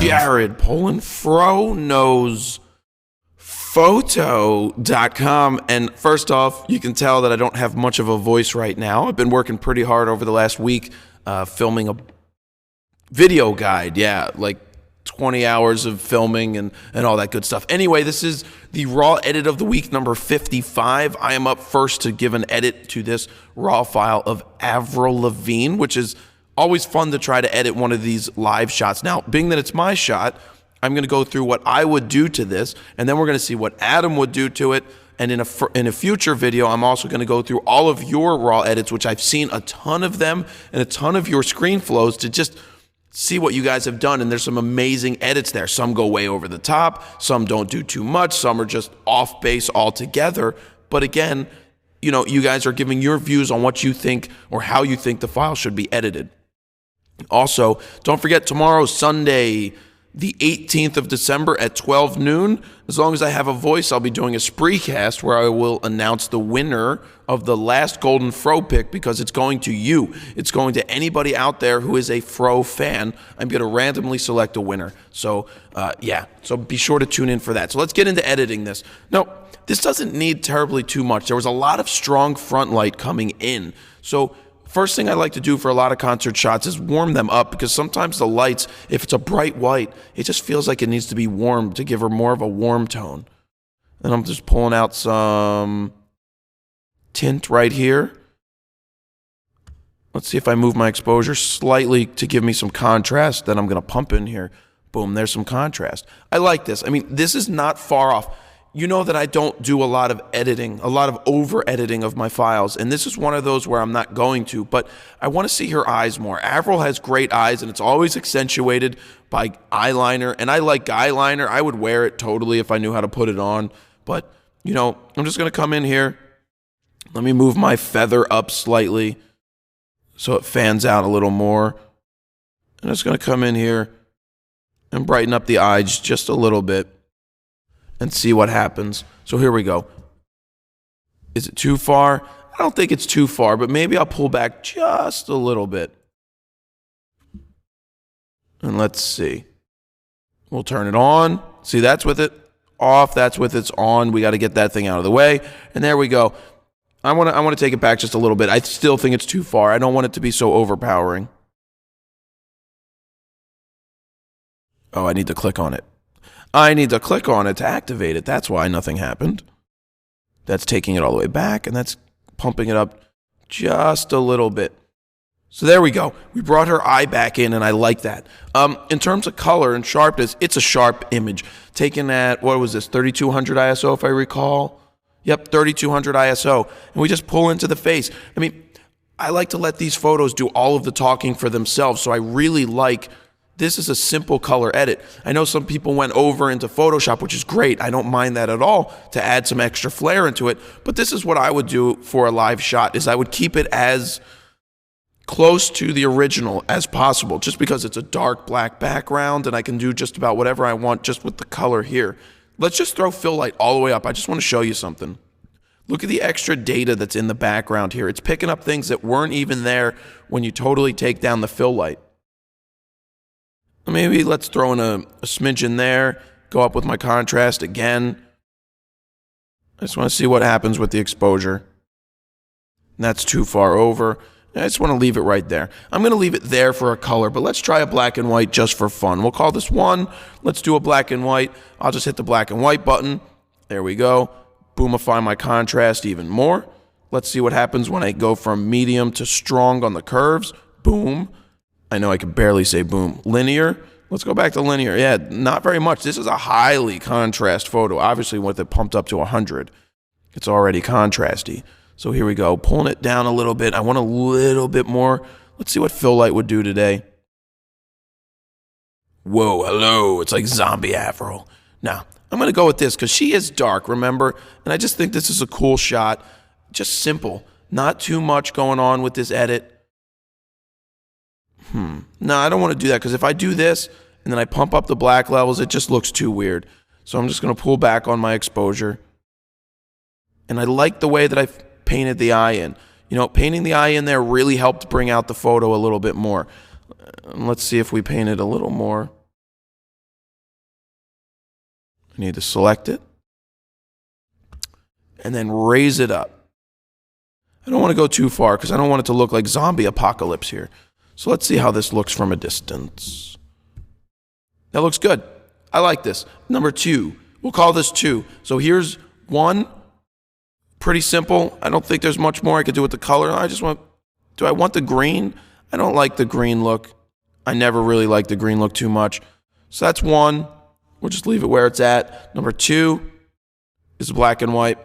Jared Poland, FroKnowsPhoto.com. And first off, you can tell that I don't have much of a voice right now. I've been working pretty hard over the last week filming a video guide. Yeah, like 20 hours of filming and all that good stuff. Anyway, this is the raw edit of the week, number 55. I am up first to give an edit to this raw file of Avril Lavigne, which is always fun to try to edit one of these live shots. Now, being that it's my shot, I'm going to go through what I would do to this, and then we're going to see what Adam would do to it. And in a future video, I'm also going to go through all of your raw edits, which I've seen a ton of them and a ton of your screen flows to just see what you guys have done. And there's some amazing edits there. Some go way over the top. Some don't do too much. Some are just off base altogether. But again, you know, you guys are giving your views on what you think or how you think the file should be edited. Also, don't forget tomorrow, Sunday, the 18th of December at 12 noon. As long as I have a voice, I'll be doing a spreecast where I will announce the winner of the last Golden Fro pick, because it's going to you. It's going to anybody out there who is a Fro fan. I'm going to randomly select a winner. So, yeah, so be sure to tune in for that. So let's get into editing this. No, this doesn't need terribly too much. There was a lot of strong front light coming in. So first thing I like to do for a lot of concert shots is warm them up, because sometimes the lights, if it's a bright white, it just feels like it needs to be warmed to give her more of a warm tone. And I'm just pulling out some tint right here. Let's see if I move my exposure slightly to give me some contrast. Then I'm going to pump in here. Boom, there's some contrast. I like this. I mean, this is not far off. You know that I don't do a lot of editing, a lot of over-editing of my files, and this is one of those where I'm not going to, but I want to see her eyes more. Avril has great eyes, and it's always accentuated by eyeliner, and I like eyeliner. I would wear it totally if I knew how to put it on, but, you know, I'm just going to come in here. Let me move my feather up slightly so it fans out a little more. I'm just going to come in here and brighten up the eyes just a little bit and see what happens. So here we go. Is it too far? I don't think it's too far, but maybe I'll pull back just a little bit. And let's see. We'll turn it on. See, that's with it off. That's with it's on. We got to get that thing out of the way. And there we go. I want to take it back just a little bit. I still think it's too far. I don't want it to be so overpowering. Oh, I need to click on it. I need to click on it to activate it. That's why nothing happened. That's taking it all the way back, and that's pumping it up just a little bit. So there we go. We brought her eye back in, and I like that. In terms of color and sharpness, it's a sharp image. Taken at, what was this, 3200 ISO if I recall? Yep, 3200 ISO. And we just pull into the face. I mean, I like to let these photos do all of the talking for themselves, so I really like this is a simple color edit. I know some people went over into Photoshop, which is great. I don't mind that at all, to add some extra flair into it. But this is what I would do for a live shot, is I would keep it as close to the original as possible, just because it's a dark black background and I can do just about whatever I want just with the color here. Let's just throw fill light all the way up. I just want to show you something. Look at the extra data that's in the background here. It's picking up things that weren't even there when you totally take down the fill light. Maybe let's throw in a smidgen there, go up with my contrast again. I just want to see what happens with the exposure. That's too far over. I just want to leave it right there. I'm going to leave it there for a color, but let's try a black and white just for fun. We'll call this 1. Let's do a black and white. I'll just hit the black and white button. There we go. Boomify my contrast even more. Let's see what happens when I go from medium to strong on the curves. Boom. I know I can barely say boom. Linear. Let's go back to linear. Yeah, not very much. This is a highly contrast photo. Obviously, with it pumped up to 100, it's already contrasty. So here we go. Pulling it down a little bit. I want a little bit more. Let's see what fill light would do today. Whoa, hello. It's like zombie Avril. Now, I'm going to go with this because she is dark, remember? And I just think this is a cool shot. Just simple. Not too much going on with this edit. No, I don't want to do that, because if I do this and then I pump up the black levels, it just looks too weird. So I'm just going to pull back on my exposure. And I like the way that I painted the eye in. You know, painting the eye in there really helped bring out the photo a little bit more. Let's see if we paint it a little more. I need to select it and then raise it up. I don't want to go too far because I don't want it to look like zombie apocalypse here. So let's see how this looks from a distance. That looks good. I like this. Number 2. We'll call this 2. So here's 1. Pretty simple. I don't think there's much more I could do with the color. Do I want the green? I don't like the green look. I never really liked the green look too much. So that's 1. We'll just leave it where it's at. Number 2 is black and white.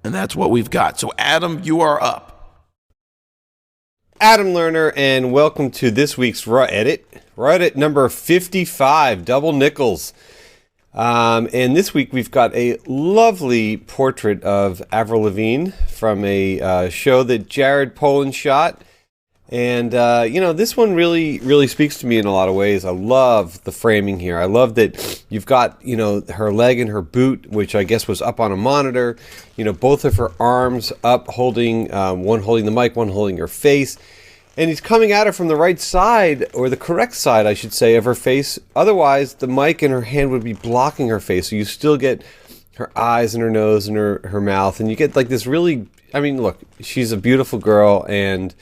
And that's what we've got. So Adam, you are up. Adam Lerner, and welcome to this week's Raw Edit. Raw Edit number 55, Double Nickels. And this week we've got a lovely portrait of Avril Lavigne from a show that Jared Poland shot. And, this one really speaks to me in a lot of ways. I love the framing here. I love that you've got, her leg and her boot, which I guess was up on a monitor. Both of her arms up holding, one holding the mic, one holding her face. And he's coming at her from the right side, or the correct side, I should say, of her face. Otherwise, the mic in her hand would be blocking her face. So you still get her eyes and her nose and her mouth. And you get like this really, look, she's a beautiful girl, and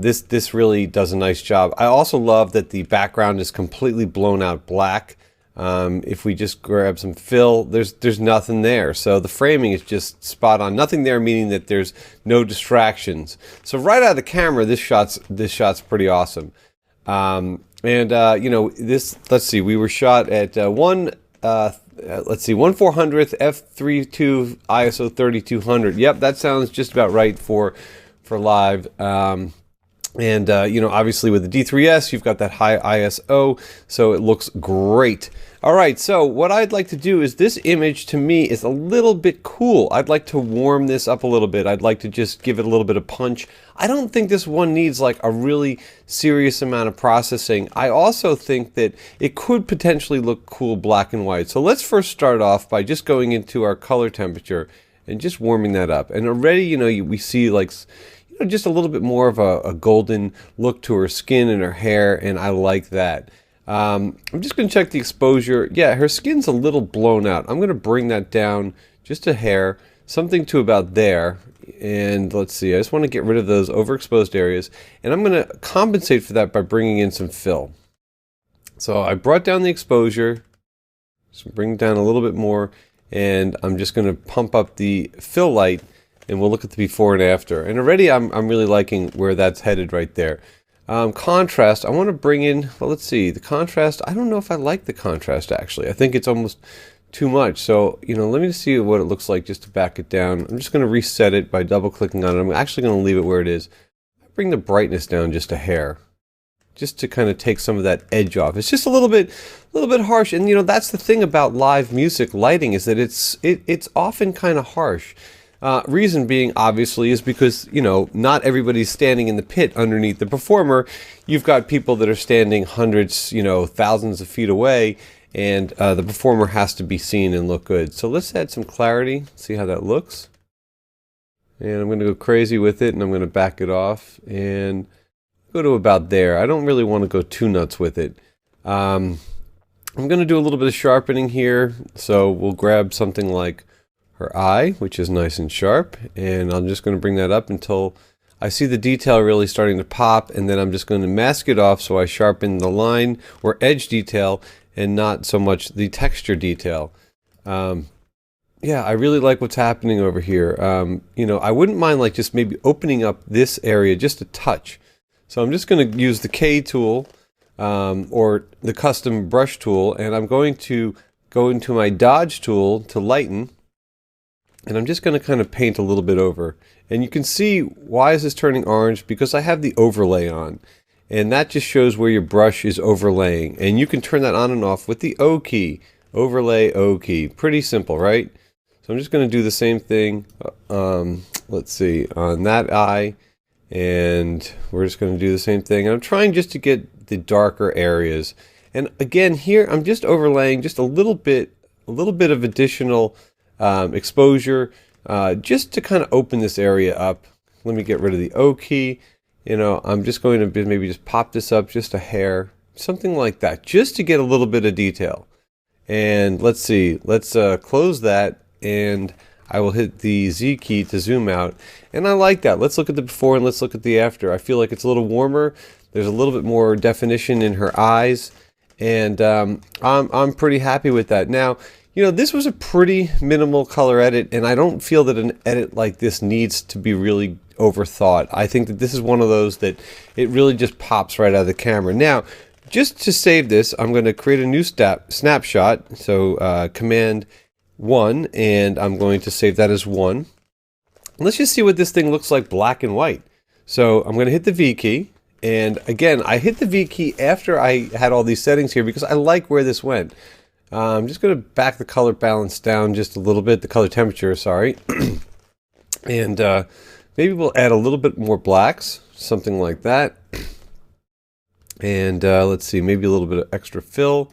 this really does a nice job. I also love that the background is completely blown out black. If we just grab some fill, there's nothing there. So the framing is just spot on. Nothing there, meaning that there's no distractions. So right out of the camera, this shot's pretty awesome. Let's see, we were shot at 1/400th f/32 ISO 3200. Yep, that sounds just about right for live. Obviously with the D3S, you've got that high ISO, so it looks great. All right, so what I'd like to do is, this image to me is a little bit cool. I'd like to warm this up a little bit. I'd like to just give it a little bit of punch. I don't think this one needs like a really serious amount of processing. I also think that it could potentially look cool black and white. So let's first start off by just going into our color temperature and just warming that up. And already, we see like, just a little bit more of a golden look to her skin and her hair, and I like that. I'm just going to check the exposure. Yeah, her skin's a little blown out. I'm going to bring that down just a hair, something to about there. And let's see, I just want to get rid of those overexposed areas, and I'm going to compensate for that by bringing in some fill. So I brought down the exposure, just bring it down a little bit more, and I'm just going to pump up the fill light, and we'll look at the before and after. And already I'm really liking where that's headed right there. Contrast, I want to bring in, well, let's see, the contrast, I don't know if I like the contrast actually. I think it's almost too much. So, let me see what it looks like just to back it down. I'm just going to reset it by double clicking on it. I'm actually going to leave it where it is. Bring the brightness down just a hair, just to kind of take some of that edge off. It's just a little bit harsh. And that's the thing about live music lighting, is that it's often kind of harsh. Reason being, obviously, is because, not everybody's standing in the pit underneath the performer. You've got people that are standing hundreds, thousands of feet away, and the performer has to be seen and look good. So let's add some clarity, see how that looks. And I'm going to go crazy with it, and I'm going to back it off and go to about there. I don't really want to go too nuts with it. I'm going to do a little bit of sharpening here, so we'll grab something like her eye, which is nice and sharp, and I'm just going to bring that up until I see the detail really starting to pop, and then I'm just going to mask it off so I sharpen the line or edge detail and not so much the texture detail. Yeah, I really like what's happening over here. I wouldn't mind like just maybe opening up this area just a touch. So I'm just going to use the K tool or the custom brush tool, and I'm going to go into my dodge tool to lighten. And I'm just going to kind of paint a little bit over. And you can see, why is this turning orange? Because I have the overlay on. And that just shows where your brush is overlaying. And you can turn that on and off with the O key. Overlay O key. Pretty simple, right? So I'm just going to do the same thing. Let's see, on that eye. And we're just going to do the same thing. And I'm trying just to get the darker areas. And again, here I'm just overlaying just a little bit of additional exposure, just to kind of open this area up. Let me get rid of the O key. I'm just going to maybe just pop this up just a hair, something like that, just to get a little bit of detail. And let's see, let's close that, and I will hit the Z key to zoom out. And I like that. Let's look at the before and let's look at the after. I feel like it's a little warmer. There's a little bit more definition in her eyes, and I'm pretty happy with that. Now, you know, this was a pretty minimal color edit, and I don't feel that an edit like this needs to be really overthought. I think that this is one of those that it really just pops right out of the camera. Now, just to save this, I'm going to create a new snapshot. So Command 1, and I'm going to save that as 1. Let's just see what this thing looks like black and white. So I'm going to hit the V key. And again, I hit the V key after I had all these settings here because I like where this went. I'm just going to back the color balance down just a little bit, the color temperature, sorry. And maybe we'll add a little bit more blacks, something like that. And let's see, maybe a little bit of extra fill.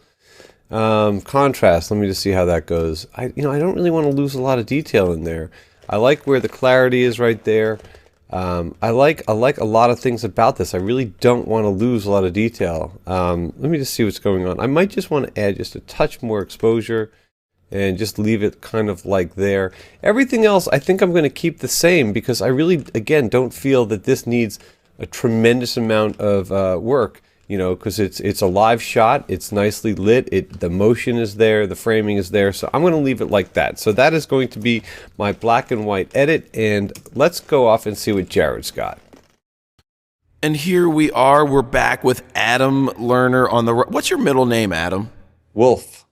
Contrast, let me just see how that goes. I don't really want to lose a lot of detail in there. I like where the clarity is right there. I like a lot of things about this. I really don't want to lose a lot of detail. Let me just see what's going on. I might just want to add just a touch more exposure and just leave it kind of like there. Everything else I think I'm going to keep the same because I really, again, don't feel that this needs a tremendous amount of work. You know, because it's a live shot, it's nicely lit, the motion is there, the framing is there, so I'm going to leave it like that. So that is going to be my black and white edit, and let's go off and see what Jared's got. And here we are, we're back with Adam Lerner on the... What's your middle name, Adam? Wolf.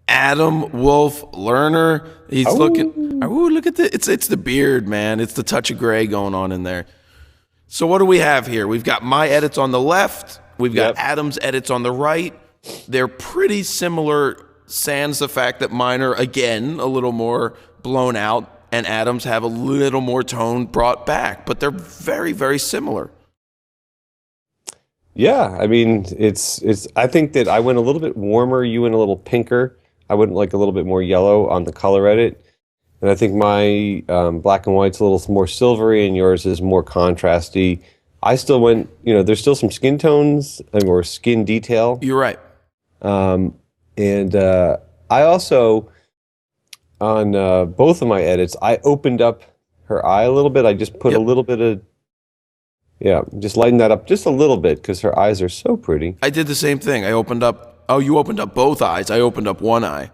Adam Wolf Lerner. He's looking... Oh, look at the... It's the beard, man. It's the touch of gray going on in there. So what do we have here? We've got my edits on the left. We've got Adam's edits on the right. They're pretty similar, sans the fact that mine are, again, a little more blown out, and Adam's have a little more tone brought back. But they're very, very similar. Yeah, I mean, it's. I think that I went a little bit warmer, you went a little pinker. I went like a little bit more yellow on the color edit. And I think my black and white's a little more silvery, and yours is more contrasty. I still went, there's still some skin tones or skin detail. You're right. And I also, on both of my edits, I opened up her eye a little bit. I just put a little bit of, just lighten that up just a little bit because her eyes are so pretty. I did the same thing. I opened up, you opened up both eyes. I opened up one eye.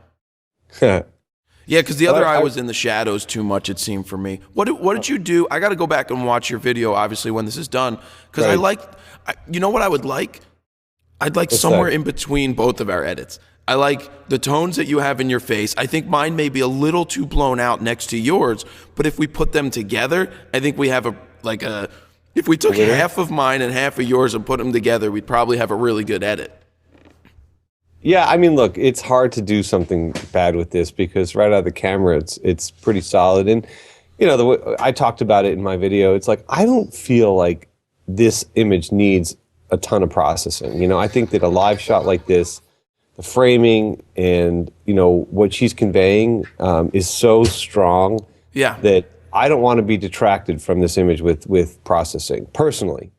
Yeah, because the other eye was in the shadows too much, it seemed for me. What did you do? I got to go back and watch your video, obviously, when this is done. Because you know what I would like? I'd like somewhere in between both of our edits. I like the tones that you have in your face. I think mine may be a little too blown out next to yours. But if we put them together, I think we have if we took half of mine and half of yours and put them together, we'd probably have a really good edit. Yeah, I mean, look, it's hard to do something bad with this because right out of the camera, it's pretty solid. And, the way I talked about it in my video, it's like, I don't feel like this image needs a ton of processing. I think that a live shot like this, the framing and, what she's conveying is so strong that I don't want to be detracted from this image with processing, personally.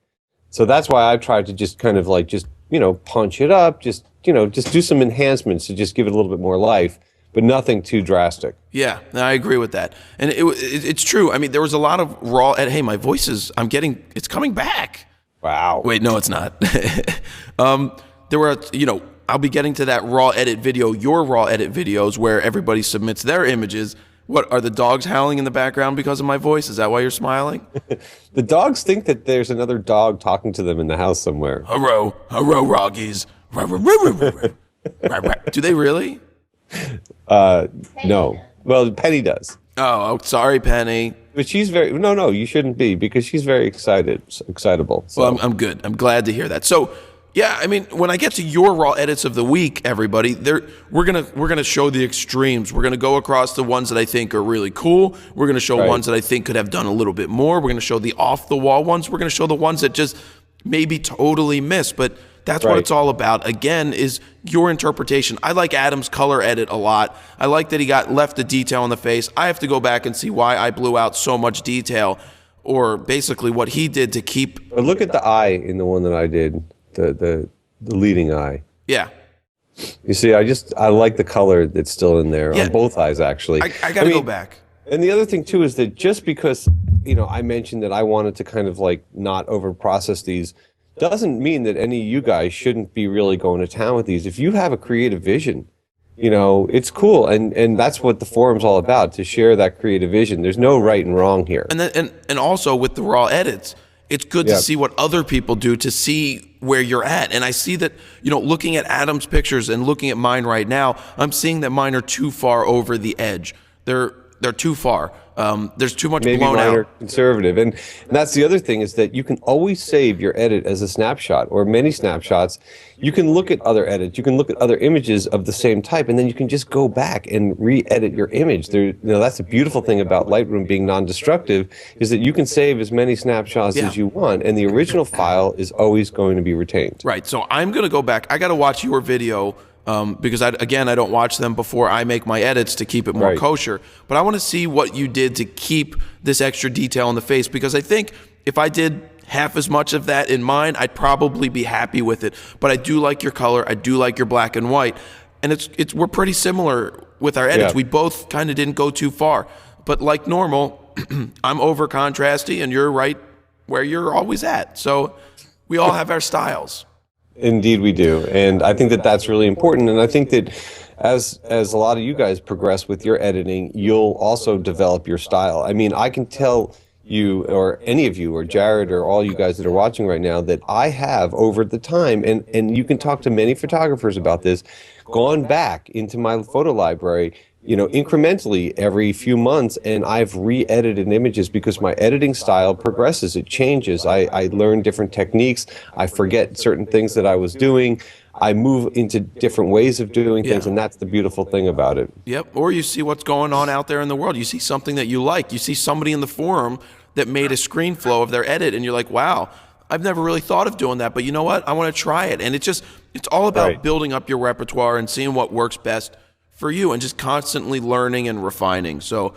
So that's why I've tried to just kind of like punch it up, just do some enhancements to just give it a little bit more life, but nothing too drastic. Yeah, I agree with that. And it's true. I mean, there was a lot of raw, hey, my voice is, it's coming back. Wow. Wait, no, it's not. There were, I'll be getting to that raw edit video, your raw edit videos where everybody submits their images. What, are the dogs howling in the background because of my voice? Is that why you're smiling? The dogs think that there's another dog talking to them in the house somewhere. Hello, Roggies. Do they really? No. Well, Penny does. Oh, sorry, Penny. But she's no, you shouldn't be because she's very excitable. So. Well, I'm good. I'm glad to hear that. So, yeah, I mean, when I get to your raw edits of the week, everybody, we're gonna show the extremes. We're gonna go across the ones that I think are really cool. We're gonna show ones that I think could have done a little bit more. We're gonna show the off the wall ones. We're gonna show the ones that just maybe totally miss. But that's what it's all about. Again, is your interpretation. I like Adam's color edit a lot. I like that he left the detail in the face. I have to go back and see why I blew out so much detail, or basically what he did to keep. Look at the eye in the one that I did. The leading eye. Yeah. You see, I like the color that's still in there on both eyes, actually. I got to go back. And the other thing too is that just because, I mentioned that I wanted to kind of like not over process these, doesn't mean that any of you guys shouldn't be really going to town with these. If you have a creative vision, it's cool, and that's what the forum's all about, to share that creative vision. There's no right and wrong here. And also with the raw edits, it's good to see what other people do, to see where you're at. And I see that, looking at Adam's pictures and looking at mine right now, I'm seeing that mine are too far over the edge. They're too far. There's too much blown out. Maybe conservative. And that's the other thing, is that you can always save your edit as a snapshot or many snapshots. You can look at other edits. You can look at other images of the same type, and then you can just go back and re-edit your image. That's the beautiful thing about Lightroom being non-destructive, is that you can save as many snapshots as you want, and the original file is always going to be retained. Right. So I'm going to go back. I got to watch your video because, I don't watch them before I make my edits to keep it more kosher. But I want to see what you did to keep this extra detail in the face, because I think if I did half as much of that in mine, I'd probably be happy with it. But I do like your color. I do like your black and white. And we're pretty similar with our edits. We both kind of didn't go too far. But like normal, I'm over contrasty, and you're right where you're always at. So we all have our styles. Indeed we do. And I think that that's really important. And I think that as a lot of you guys progress with your editing, you'll also develop your style. I mean, I can tell you, or any of you, or Jared, or all you guys that are watching right now, that I have over the time, and you can talk to many photographers about this, gone back into my photo library, incrementally every few months, and I've re-edited images because my editing style progresses. It changes. I learn different techniques. I forget certain things that I was doing. I move into different ways of doing things, and that's the beautiful thing about it. Yep. Or you see what's going on out there in the world. You see something that you like. You see somebody in the forum that made a screen flow of their edit, and you're like, wow, I've never really thought of doing that, but you know what? I want to try it. And it's all about building up your repertoire and seeing what works best for you, and just constantly learning and refining. So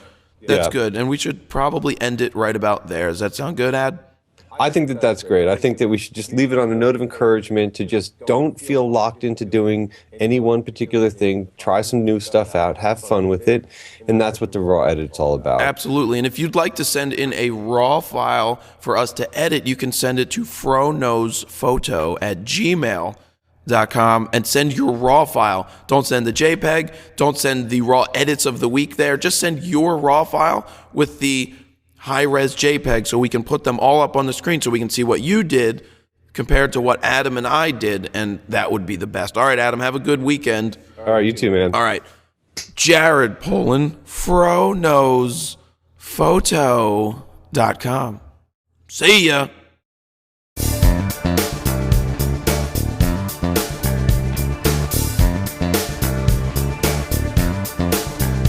that's good. And we should probably end it right about there. Does that sound good, Ad? I think that that's great. I think that we should just leave it on a note of encouragement to just don't feel locked into doing any one particular thing. Try some new stuff out. Have fun with it. And that's what the raw edit's all about. Absolutely. And if you'd like to send in a raw file for us to edit, you can send it to froknowsphoto@gmail.com and send your raw file. Don't send the JPEG. Don't send the raw edits of the week there. Just send your raw file with the high-res JPEG so we can put them all up on the screen so we can see what you did compared to what Adam and I did, and that would be the best. All right, Adam, have a good weekend. All right, you too, man. All right. Jared Polin, froknowsphoto.com. See ya.